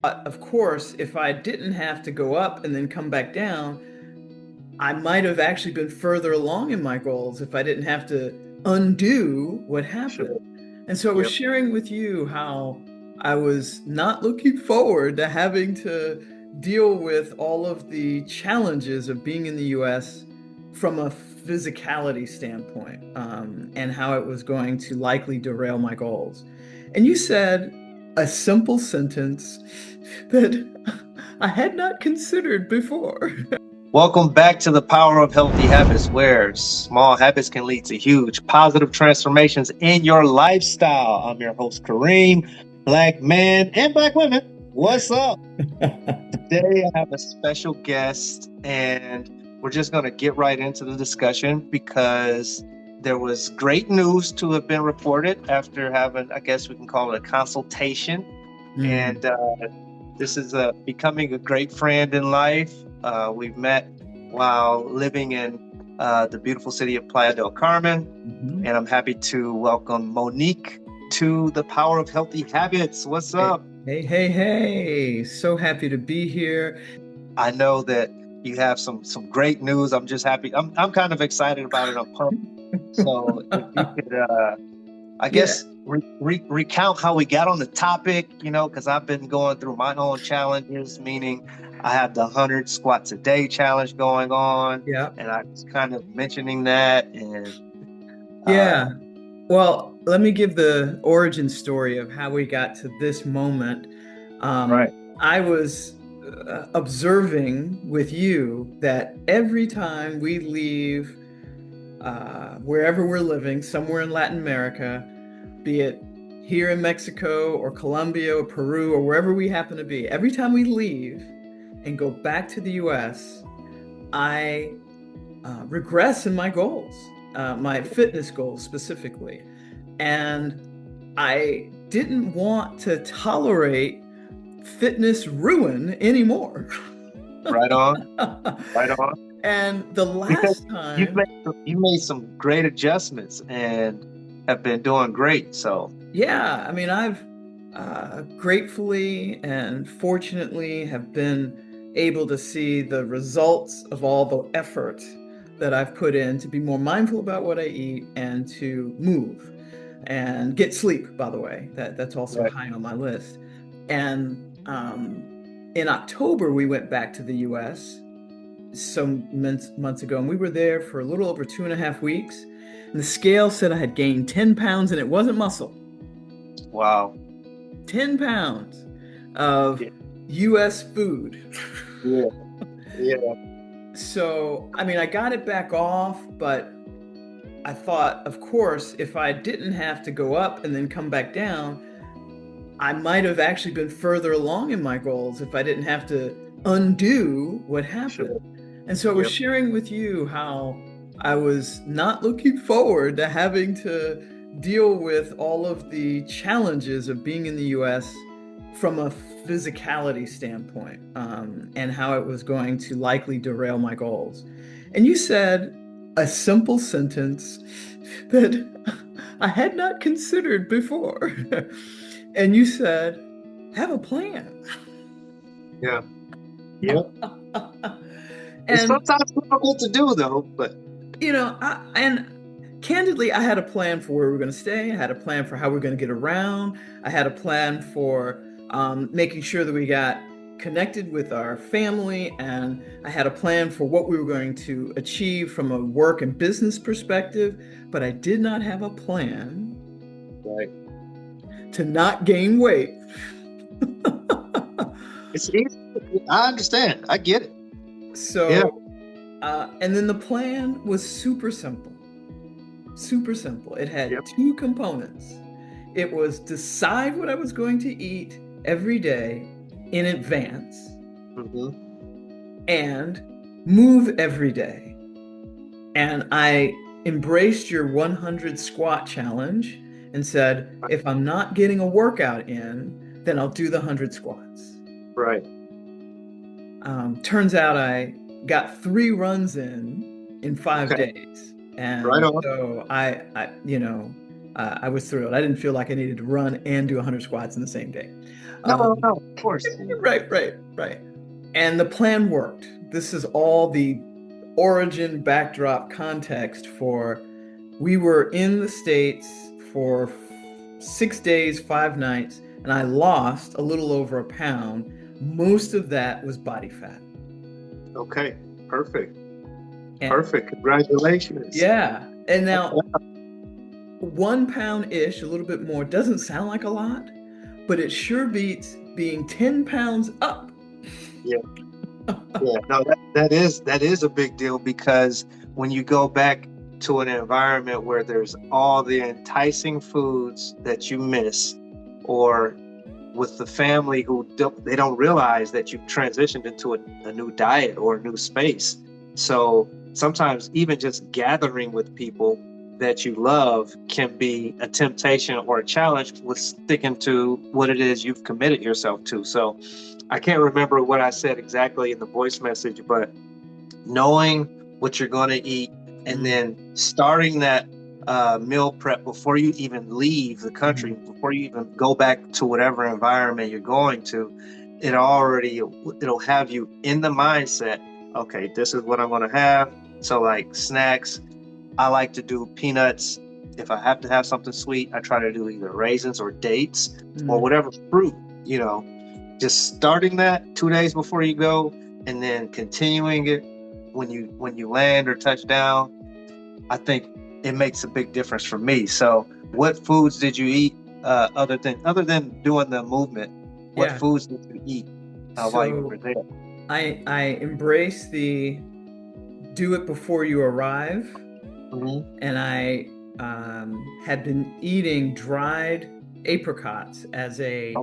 Of course, if I didn't have to go up and then come back down, I might have actually been further along in my goals if I didn't have to undo what happened. Sure. And so I was Yep. sharing with you how I was not looking forward to having to deal with all of the challenges of being in the US from a physicality standpoint, and how it was going to likely derail my goals. And you said a simple sentence that I had not considered before. Welcome back to the Power of Healthy Habits, where small habits can lead to huge positive transformations in your lifestyle. I'm your host, Kahreem, black man and black women. What's up? Today, I have a special guest, and we're just going to get right into the discussion because there was great news to have been reported after having, I guess we can call it a consultation. Mm. And this is becoming a great friend in life. We've met while living in the beautiful city of Playa del Carmen, Mhm. and I'm happy to welcome Monique to the Power of Healthy Habits. What's Hey, up? hey, hey, hey. So happy to be here. I know that you have some great news. I'm just happy. I'm kind of excited about it. I'm pumped. So if you could, I Yeah, guess, recount how we got on the topic, because I've been going through my own challenges, meaning I have the 100 squats a day challenge going on, yeah, and I was kind of mentioning that. And uh, yeah. Well, let me give the origin story of how we got to this moment. right, I was observing with you that every time we leave wherever we're living, somewhere in Latin America, be it here in Mexico or Colombia or Peru or wherever we happen to be, every time we leave and go back to the US, I regress in my goals, my fitness goals specifically. And I didn't want to tolerate fitness ruin anymore. right on, right on. And the Because last you've time, made you made some great adjustments and have been doing great. So, yeah, I mean, I've gratefully and fortunately have been able to see the results of all the effort that I've put in to be more mindful about what I eat and to move and get sleep, by the way. That's also right, high on my list. And in October, we went back to the US some months ago, and we were there for a little over 2.5 weeks. And the scale said I had gained 10 pounds, and it wasn't muscle. wow, 10 pounds of yeah, US food. yeah, yeah, So, I mean, I got it back off, but I thought, of course, if I didn't have to go up and then come back down, I might have actually been further along in my goals if I didn't have to undo what happened. sure, And so I was yep, sharing with you how I was not looking forward to having to deal with all of the challenges of being in the US from a physicality standpoint, and how it was going to likely derail my goals. And you said a simple sentence that I had not considered before. And you said, have a plan. yeah, yep. It's And, sometimes difficult to do though, but and candidly, I had a plan for where we were going to stay. I had a plan for how we are going to get around. I had a plan for making sure that we got connected with our family. And I had a plan for what we were going to achieve from a work and business perspective. But I did not have a plan right. to not gain weight. It's easy. I understand. I get it. Yeah. So, and then the plan was super simple. Super simple. It had Yep. two components. It was decide what I was going to eat every day in advance Hmm. and move every day. And I embraced your 100 squat challenge and said, if I'm not getting a workout in, then I'll do the 100 squats. Right. Turns out I got 3 runs in 5 Okay. days. Right And on. so I was thrilled. I didn't feel like I needed to run and do 100 squats in the same day. No, Um, no, of course. right. And the plan worked. This is all the origin backdrop context for we were in the States for 6 days, 5 nights, and I lost a little over a pound. Most of that was body fat. Okay, perfect. And Perfect. Congratulations. yeah, and now 1 pound-ish, a little bit more, doesn't sound like a lot, but it sure beats being 10 pounds up. Yeah. Yeah. No, that is a big deal, because when you go back to an environment where there's all the enticing foods that you miss, or with the family who they don't realize that you've transitioned into a new diet or a new space. So sometimes even just gathering with people that you love can be a temptation or a challenge with sticking to what it is you've committed yourself to. So I can't remember what I said exactly in the voice message, but knowing what you're going to eat and then starting that meal prep before you even leave the country, before you even go back to whatever environment you're going to, it'll have you in the mindset, okay, this is what I'm going to have. So like snacks, I like to do peanuts. If I have to have something sweet, I try to do either raisins or dates or whatever fruit, just starting that 2 days before you go, and then continuing it when you land or touch down. I think it makes a big difference for me. So what foods did you eat other than doing the movement? What foods did you eat while you were there? I embrace the do it before you arrive. And I had been eating dried apricots as a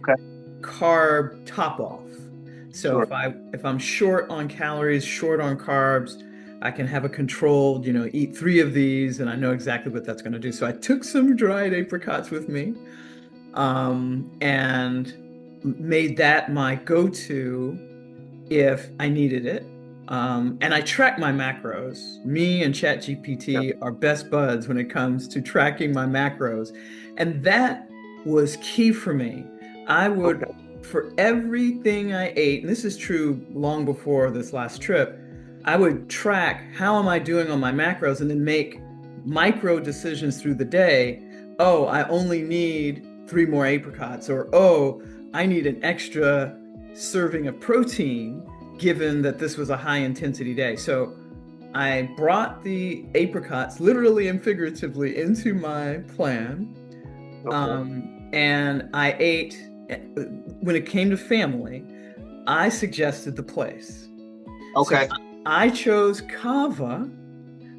carb top off. So if I'm short on calories, short on carbs, I can have a controlled, eat 3 of these, and I know exactly what that's going to do. So I took some dried apricots with me, and made that my go-to if I needed it. And I track my macros. Me and ChatGPT are best buds when it comes to tracking my macros. And that was key for me. I would, for everything I ate, and this is true long before this last trip, I would track how am I doing on my macros and then make micro decisions through the day. Oh, I only need 3 more apricots, or oh, I need an extra serving of protein, given that this was a high intensity day. So I brought the apricots literally and figuratively into my plan. And I ate, when it came to family, I suggested the place. Okay. So I chose Kava,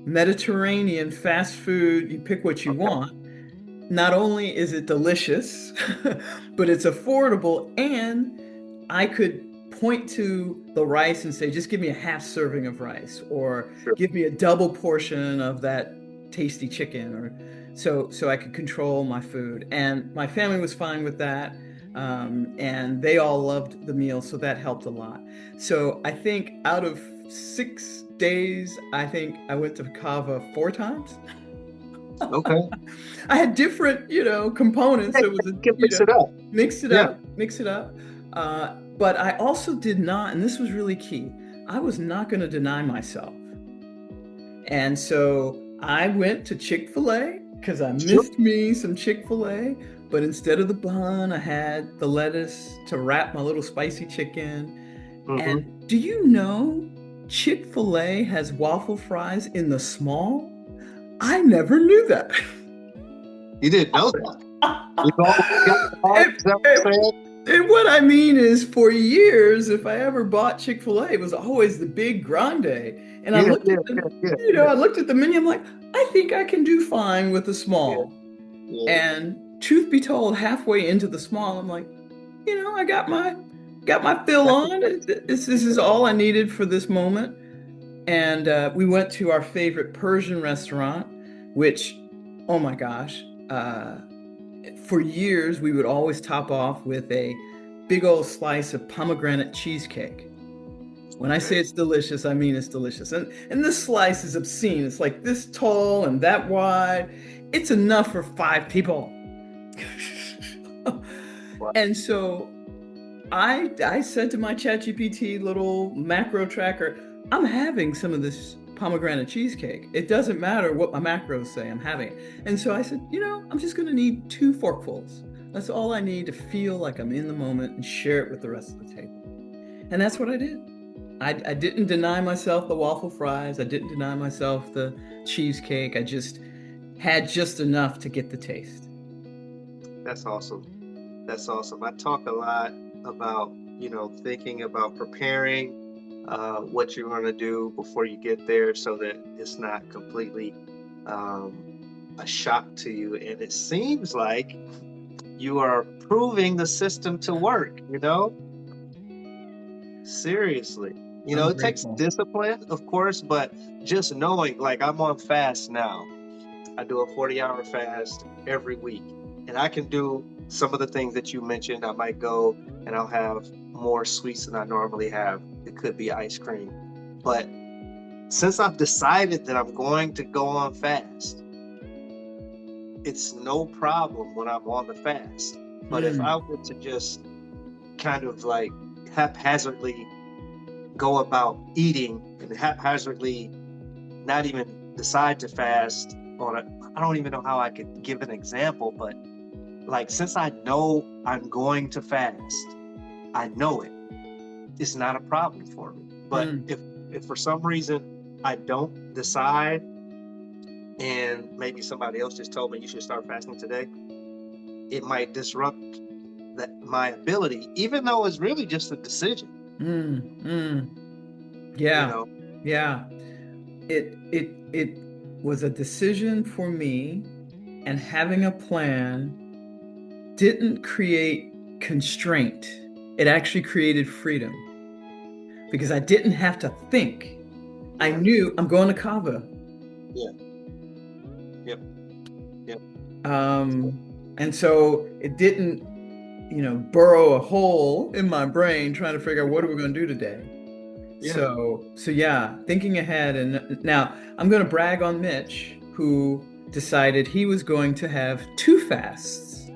Mediterranean fast food. You pick what you want. Not only is it delicious, but it's affordable, and I could point to the rice and say, just give me a half serving of rice, or give me a double portion of that tasty chicken, or so I could control my food. And my family was fine with that. And they all loved the meal, so that helped a lot. So I think out of 6 days, I think I went to Kava 4 times. Okay. I had different, components. It was mix it up. But I also did not, and this was really key, I was not going to deny myself. And so I went to Chick-fil-A because I missed me some Chick-fil-A. But instead of the bun, I had the lettuce to wrap my little spicy chicken. And do you know Chick-fil-A has waffle fries in the small? I never knew that. You didn't know that? And what I mean is, for years, if I ever bought Chick-fil-A, it was always the big grande. And I looked at I looked at the menu, I'm like, I think I can do fine with the small. And truth be told, halfway into the small, I'm like, I got my fill on. This is all I needed for this moment. And we went to our favorite Persian restaurant, which, oh my gosh, for years we would always top off with a big old slice of pomegranate cheesecake. When I say it's delicious, I mean it's delicious. And this slice is obscene. It's like this tall and that wide. it's enough for 5 people. Wow. And so I said to my ChatGPT little macro tracker, I'm having some of this pomegranate cheesecake. It doesn't matter what my macros say, I'm having it. And so I said, I'm just going to need 2 forkfuls. That's all I need to feel like I'm in the moment and share it with the rest of the table. And that's what I did. I didn't deny myself the waffle fries. I didn't deny myself the cheesecake. I just had just enough to get the taste. That's awesome. That's awesome. I talk a lot about, thinking about preparing what you're going to do before you get there so that it's not completely a shock to you. And it seems like you are proving the system to work, Seriously. It takes discipline, of course, but just knowing, like, I'm on fast now. I do a 40-hour fast every week. And I can do some of the things that you mentioned. I might go and I'll have more sweets than I normally have. It could be ice cream. But since I've decided that I'm going to go on fast, it's no problem when I'm on the fast. But if I were to just kind of like haphazardly go about eating and haphazardly not even decide to fast I don't even know how I could give an example, but like, since I know I'm going to fast, I know it's not a problem for me. But if for some reason I don't decide, and maybe somebody else just told me you should start fasting today, it might disrupt my ability, even though it's really just a decision. Yeah. Yeah. It was a decision for me, and having a plan didn't create constraint. It actually created freedom, because I didn't have to think. I knew I'm going to Kava. Yeah. Yep. And so it didn't, burrow a hole in my brain trying to figure out what are we going to do today. Yeah. So yeah, thinking ahead. And now I'm going to brag on Mitch, who decided he was going to have 2 fasts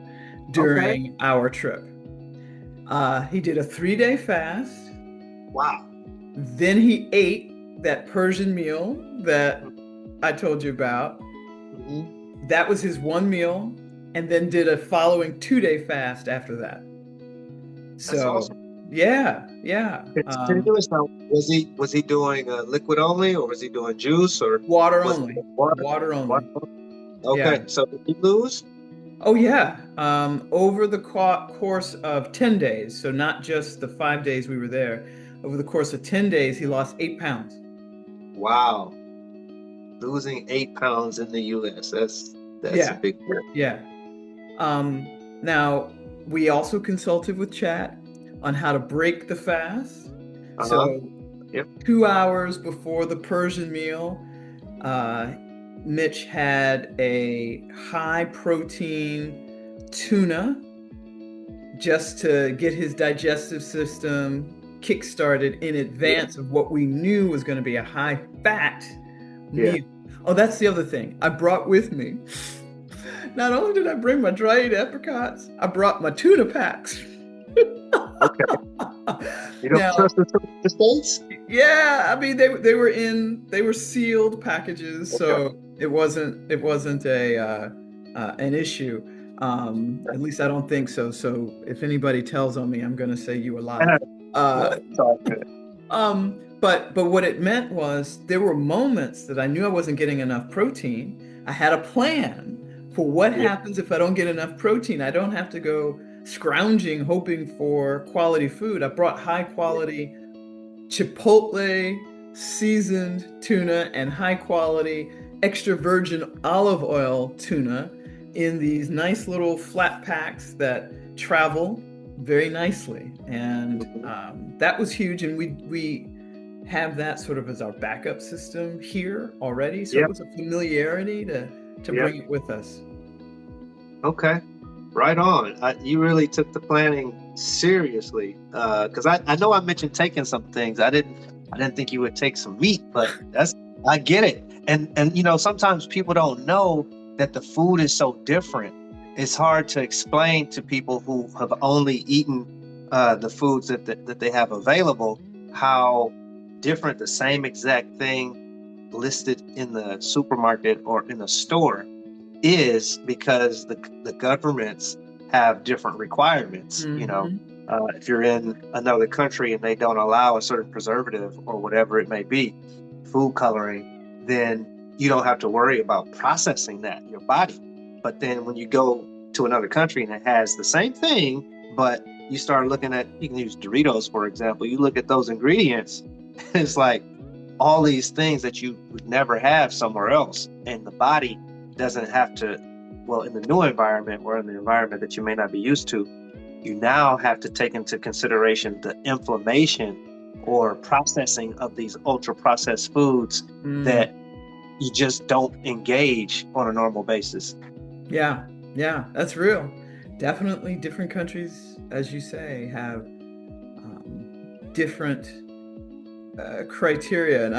during our trip. He did a 3-day fast. Wow. Then he ate that Persian meal that I told you about. Mm-hmm. That was his 1 meal, and then did a following 2-day fast after that. That's awesome. Yeah. Was he doing liquid only, or was he doing juice, or water only? Water only. Okay, yeah. So did he lose? Oh yeah. Over the course of 10 days, so not just the 5 days we were there. Over the course of 10 days, he lost 8 pounds. Wow. Losing 8 pounds in the U.S. That's a big deal. Yeah. Now, we also consulted with Chat on how to break the fast. So 2 hours before the Persian meal, Mitch had a high protein tuna just to get his digestive system kick-started in advance of what we knew was going to be a high fat meal. Oh, that's the other thing I brought with me. Not only did I bring my dried apricots, I brought my tuna packs. Okay. You don't trust the States? Yeah, I mean they were sealed packages, so it wasn't an issue. At least I don't think so. So if anybody tells on me, I'm gonna say you were lying. But what it meant was there were moments that I knew I wasn't getting enough protein. I had a plan for what happens if I don't get enough protein. I don't have to go scrounging, hoping for quality food. I brought high quality Chipotle seasoned tuna and high quality extra virgin olive oil tuna in these nice little flat packs that travel very nicely. And that was huge. And we have that sort of as our backup system here already. So it was a familiarity to bring it with us. Okay. Right on. You really took the planning seriously, because I know I mentioned taking some things. I didn't think you would take some meat, but I get it. And sometimes people don't know that the food is so different. It's hard to explain to people who have only eaten the foods that they have available how different the same exact thing listed in the supermarket or in the store is, because the governments have different requirements. If you're in another country and they don't allow a certain preservative or whatever it may be, food coloring, then you don't have to worry about processing that in your body. But then when you go to another country and it has the same thing, but you start looking at, you can use Doritos, for example, you look at those ingredients, it's like all these things that you would never have somewhere else. And the body doesn't have to, well, in the new environment or in the environment that you may not be used to, you now have to take into consideration the inflammation or processing of these ultra processed foods that you just don't engage on a normal basis. Yeah, that's real. Definitely different countries, as you say, have different criteria. And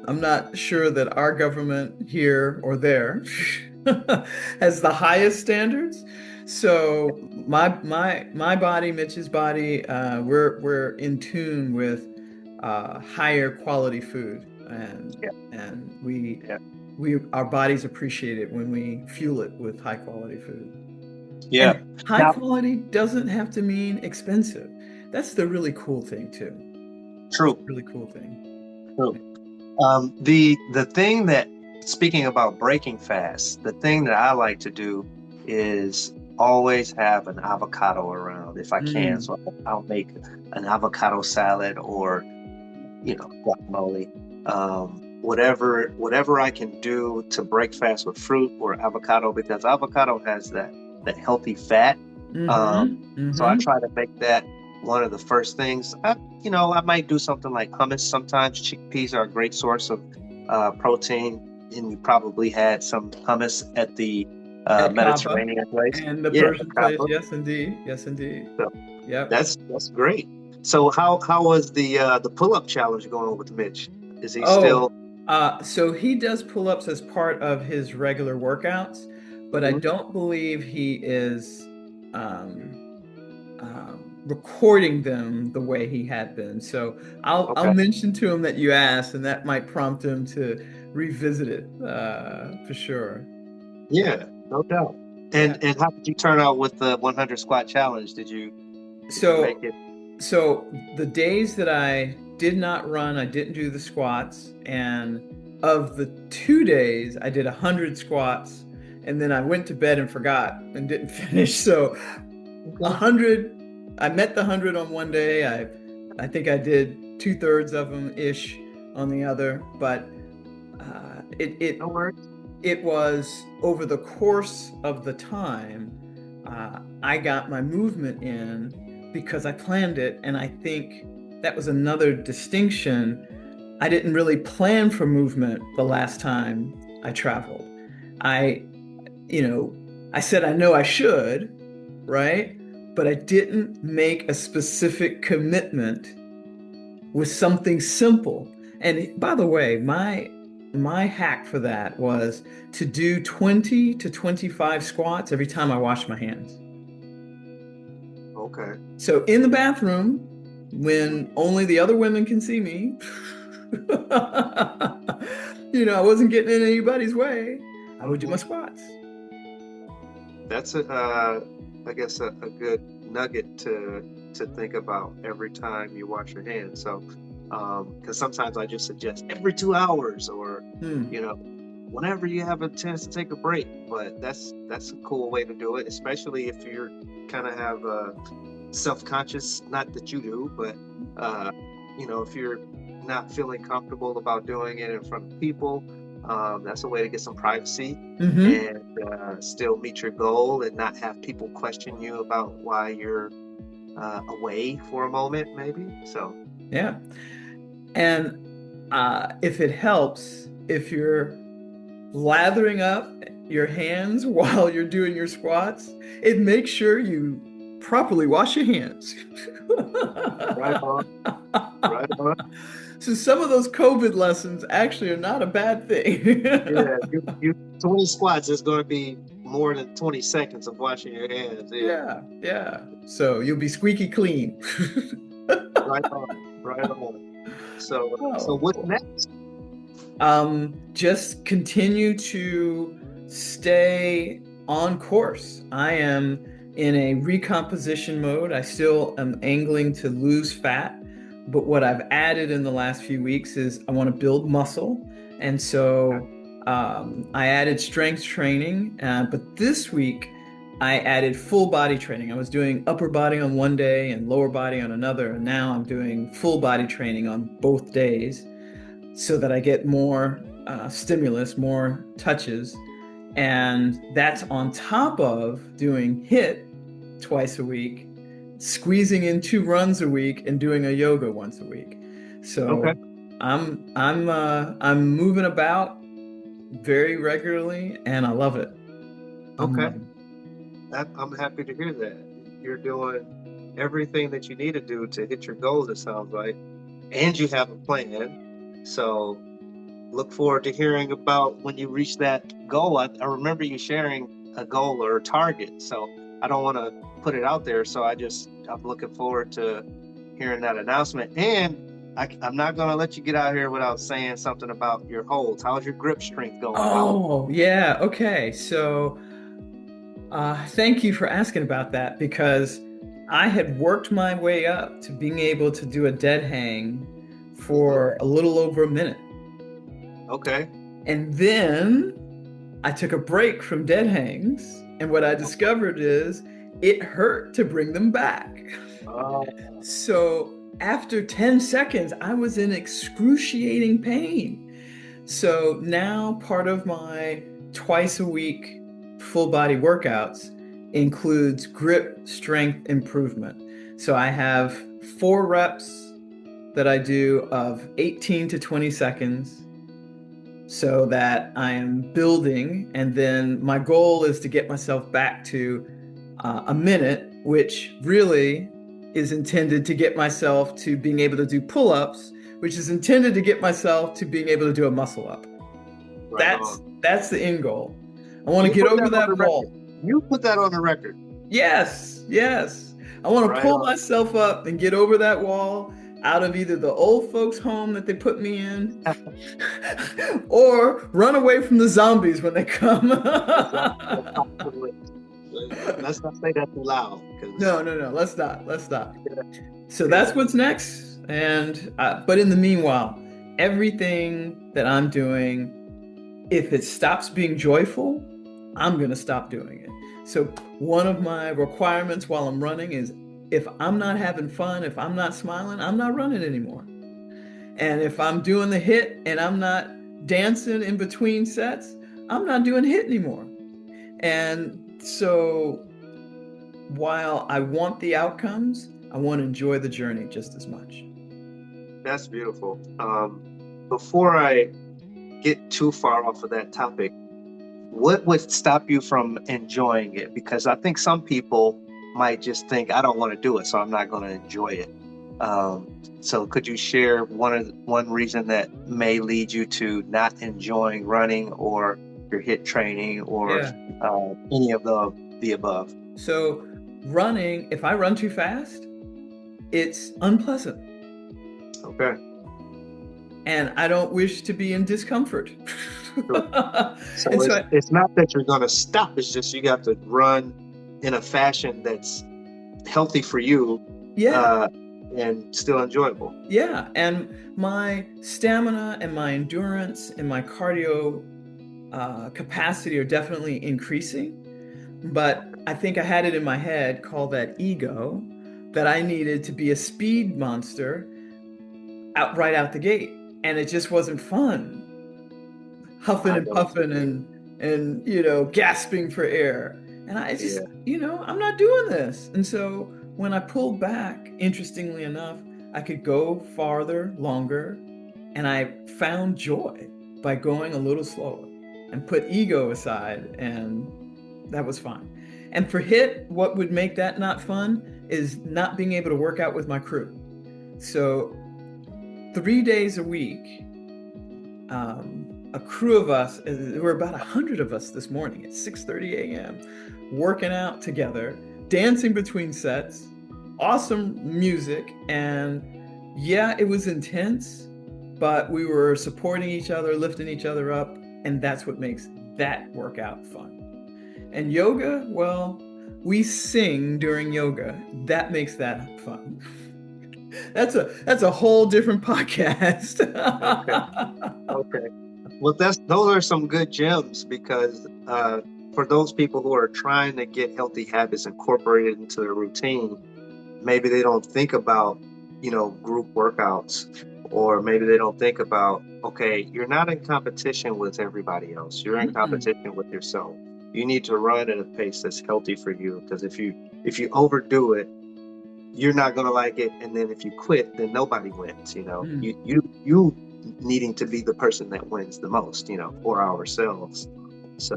I'm not sure that our government here or there has the highest standards. So my body, Mitch's body, we're in tune with higher quality food, and our bodies appreciate it when we fuel it with high quality food. Yeah. And high quality doesn't have to mean expensive. That's the really cool thing too. True. Really cool thing. True. The thing that, speaking about breaking fast, the thing that I like to do is always have an avocado around if I can. So I'll make an avocado salad or, guacamole. Whatever I can do to break fast with fruit or avocado, because avocado has that healthy fat. So I try to make that one of the first things. I might do something like hummus sometimes. Chickpeas are a great source of protein, and you probably had some hummus at the Mediterranean place and the Persian place. Yes, indeed. So, yeah, that's great. So how was the pull-up challenge going with Mitch? Is he still? So he does pull-ups as part of his regular workouts, but I don't believe he is recording them the way he had been. So I'll mention to him that you asked, and that might prompt him to revisit it for sure. Yeah, no doubt. And how did you turn out with the 100 squat challenge? Did you make it? So the days that I did not run, I didn't do the squats, and of the 2 days I did 100 squats, and then I went to bed and forgot and didn't finish. So 100, I met the 100 on one day. I think I did 2/3 of them ish on the other, but it was over the course of the time I got my movement in because I planned it, and I think that was another distinction. I didn't really plan for movement the last time I traveled. I said I know I should, right? But I didn't make a specific commitment with something simple. And by the way, my hack for that was to do 20 to 25 squats every time I wash my hands. Okay. So in the bathroom, when only the other women can see me, I wasn't getting in anybody's way, I would do my squats. That's I guess a good nugget to think about every time you wash your hands. So because sometimes I just suggest every 2 hours or whenever you have a chance to take a break. But that's a cool way to do it, especially if you're kind of have self-conscious, not that you do, but if you're not feeling comfortable about doing it in front of people, that's a way to get some privacy and still meet your goal and not have people question you about why you're away for a moment, maybe. So yeah. And if it helps, if you're lathering up your hands while you're doing your squats, it makes sure you properly wash your hands. Right on. So some of those COVID lessons actually are not a bad thing. Yeah, you 20 squats is going to be more than 20 seconds of washing your hands. Yeah, Yeah, yeah. So you'll be squeaky clean. right on, right on. So Oh, what's cool. next? Just continue to stay on course. I am in a recomposition mode. I still am angling to lose fat, but what I've added in the last few weeks is I want to build muscle. And so I added strength training, but this week I added full body training. I was doing upper body on one day and lower body on another, and now I'm doing full body training on both days so that I get more stimulus, more touches. And that's on top of doing HIIT twice a week, squeezing in 2 runs a week, and doing a yoga once a week. So Okay, I'm moving about very regularly, and I love it. I'm okay. loving I'm happy to hear that. You're doing everything that you need to do to hit your goals, it sounds like, and you have a plan. So look forward to hearing about when you reach that goal. I remember you sharing a goal or a target, so I don't want to put it out there. So I'm looking forward to hearing that announcement. And I'm not going to let you get out here without saying something about your holds. How's your grip strength going? Oh, yeah. Okay. So thank you for asking about that because I had worked my way up to being able to do a dead hang for a little over a minute. Okay. And then I took a break from dead hangs. And what I discovered is it hurt to bring them back. Uh, So after 10 seconds, I was in excruciating pain. So now part of my twice a week full body workouts includes grip strength improvement. So I have 4 reps that I do of 18 to 20 seconds so that I am building. And then my goal is to get myself back to a minute, which really is intended to get myself to being able to do pull-ups, which is intended to get myself to being able to do a muscle up. right That's on. that's the end goal. I want to You get put over that on the that record. wall. You put that on the record. Yes, yes. I want to Right pull on. myself up and get over that wall out of either the old folks' home that they put me in or run away from the zombies when they come. Let's not say that too loud, because No, no, no. Let's not. Let's not. So that's what's next. And but in the meanwhile, everything that I'm doing, if it stops being joyful, I'm gonna stop doing it. So one of my requirements while I'm running is if I'm not having fun, if I'm not smiling, I'm not running anymore. And if I'm doing the hit and I'm not dancing in between sets, I'm not doing hit anymore. And so while I want the outcomes, I want to enjoy the journey just as much. that's beautiful. Before I get too far off of that topic, what would stop you from enjoying it? Because I think some people might just think, I don't want to do it, so I'm not going to enjoy it. So could you share one reason that may lead you to not enjoying running or your HIIT training or Yeah. any of the above? So running, if I run too fast, it's unpleasant. Okay. And I don't wish to be in discomfort. Sure. So And so it's not that you're going to stop. It's just you got to run in a fashion that's healthy for you, yeah, and still enjoyable. yeah. And my stamina and my endurance and my cardio capacity are definitely increasing. But I think I had it in my head, called that ego, that I needed to be a speed monster right out the gate. And it just wasn't fun. Huffing I and know. puffing and gasping for air. And I just, Yeah. I'm not doing this. And so when I pulled back, interestingly enough, I could go farther, longer, and I found joy by going a little slower and put ego aside, and that was fine. And for HIIT, what would make that not fun is not being able to work out with my crew. So 3 days a week, a crew of us, there were about 100 of us this morning at 6:30 a.m., working out together, dancing between sets, awesome music. And yeah, it was intense, but we were supporting each other, lifting each other up. And that's what makes that workout fun. And yoga, well, we sing during yoga. That makes that fun. That's a whole different podcast. Okay. Well, those are some good gems, because for those people who are trying to get healthy habits incorporated into their routine, maybe they don't think about, group workouts, or maybe they don't think about, okay, you're not in competition with everybody else. You're in competition with yourself. You need to run at a pace that's healthy for you, because if you overdo it, you're not going to like it. And then if you quit, then nobody wins. You needing to be the person that wins the most, for ourselves. So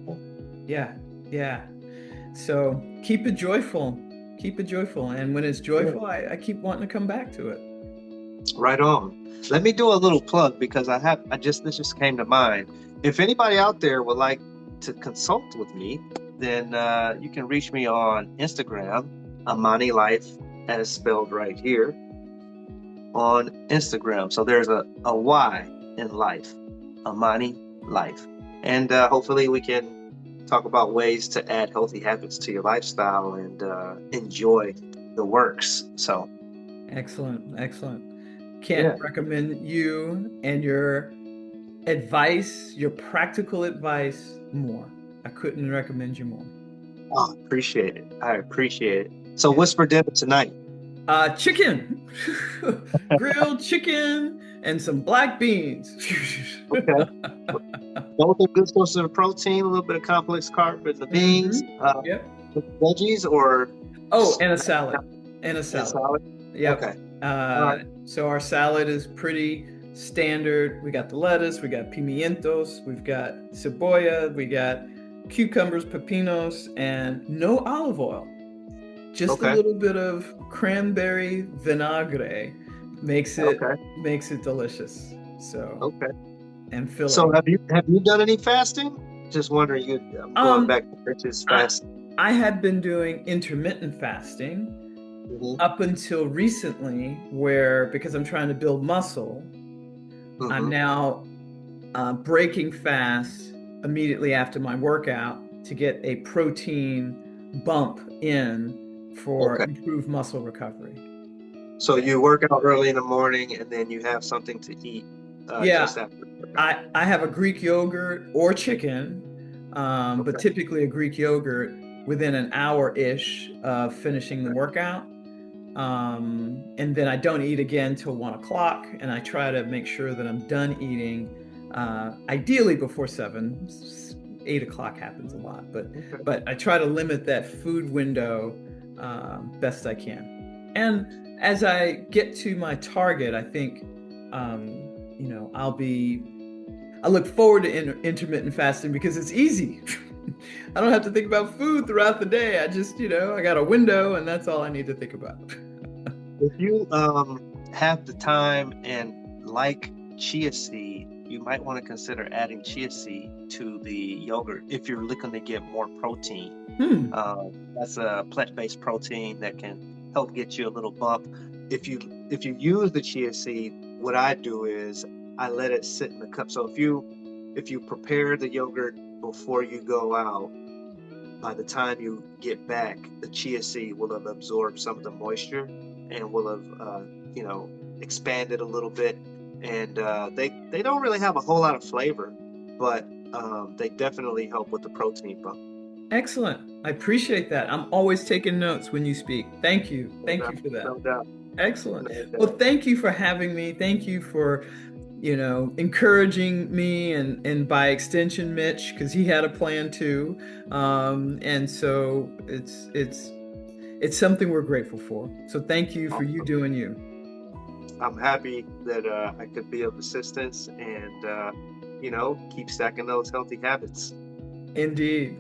yeah. So keep it joyful. And when it's joyful, I keep wanting to come back to it. Right on. Let me do a little plug, because this just came to mind. If anybody out there would like to consult with me, then you can reach me on Instagram, Amani Life, as spelled right here on Instagram. So there's a Y in life, Amani Life. And hopefully we can talk about ways to add healthy habits to your lifestyle and enjoy the works. So excellent. Can't recommend you and your advice, your practical advice, more. I couldn't recommend you more. Oh, I appreciate it. So what's for dinner tonight? Chicken. Grilled chicken and some black beans. Okay. Both are good sources of protein, a little bit of complex carb in the beans. Veggies or? Oh, and a salad. Yep. Okay. Right. So our salad is pretty standard. We got the lettuce, we got pimientos, we've got cebolla, we got cucumbers, pepinos, and no olive oil. Just a little bit of cranberry vinagre makes it delicious. So and filling. So have you done any fasting? Just wondering. I'm going back to Rich's fasting. I had been doing intermittent fasting up until recently, because I'm trying to build muscle, I'm now breaking fast immediately after my workout to get a protein bump in for improved muscle recovery. So you work out early in the morning and then you have something to eat just after. I have a Greek yogurt or chicken, but typically a Greek yogurt within an hour-ish of finishing the workout. And then I don't eat again till 1 o'clock, and I try to make sure that I'm done eating ideally before 7. 8 o'clock happens a lot, but I try to limit that food window best I can. And as I get to my target, I think I look forward to intermittent fasting because it's easy. I don't have to think about food throughout the day. I just, I got a window and that's all I need to think about. If you have the time and like chia seed, you might want to consider adding chia seed to the yogurt if you're looking to get more protein. That's a plant-based protein that can help get you a little bump. If you use the chia seed, what I do is I let it sit in the cup. So if you prepare the yogurt before you go out, by the time you get back, the chia seed will have absorbed some of the moisture and will have expanded a little bit. And they don't really have a whole lot of flavor, but they definitely help with the protein bump. Excellent. I appreciate that. I'm always taking notes when you speak. Thank you. Thank you for that. No doubt. Excellent. Well, thank you for having me. Thank you for, encouraging me and by extension, Mitch, because he had a plan too. And so it's something we're grateful for. So thank you for you doing you. I'm happy that I could be of assistance and, keep stacking those healthy habits. Indeed.